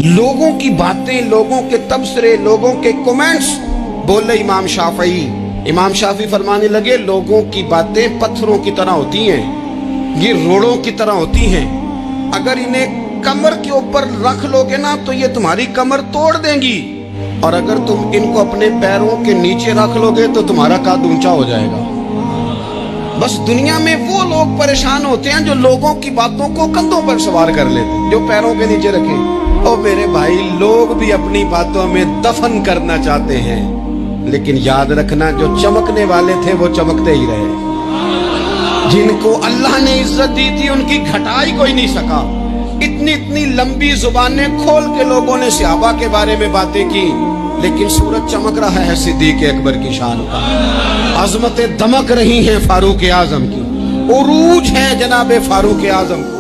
लोगों की बातें, लोगों के तबसरे, लोगों के कमेंट्स। बोले इमाम शाफी फरमाने लगे, लोगों की बातें पत्थरों की तरह होती हैं, ये रोड़ों की तरह होती हैं। अगर इन्हें कमर के ऊपर रख लोगे ना तो ये तुम्हारी कमर तोड़ देंगी, और अगर तुम इनको अपने पैरों के नीचे रख लोगे तो तुम्हारा कद ऊंचा हो जाएगा। बस दुनिया में वो लोग परेशान होते हैं जो लोगों की बातों को कंधों पर सवार कर लेते हैं, जो पैरों के नीचे रखे। ओ मेरे भाई, लोग भी अपनी बातों में दफन करना चाहते हैं, लेकिन याद रखना जो चमकने वाले थे वो चमकते ही रहे। जिनको अल्लाह ने इज्जत दी थी उनकी घटाई कोई नहीं सका। इतनी इतनी लंबी जुबानें खोल के लोगों ने सहाबा के बारे में बातें की, लेकिन सूरज चमक रहा है सिद्दीक अकबर की शान का, अजमतें दमक रही हैं फारूक आजम की, उरूज है जनाबे फारूक आजम।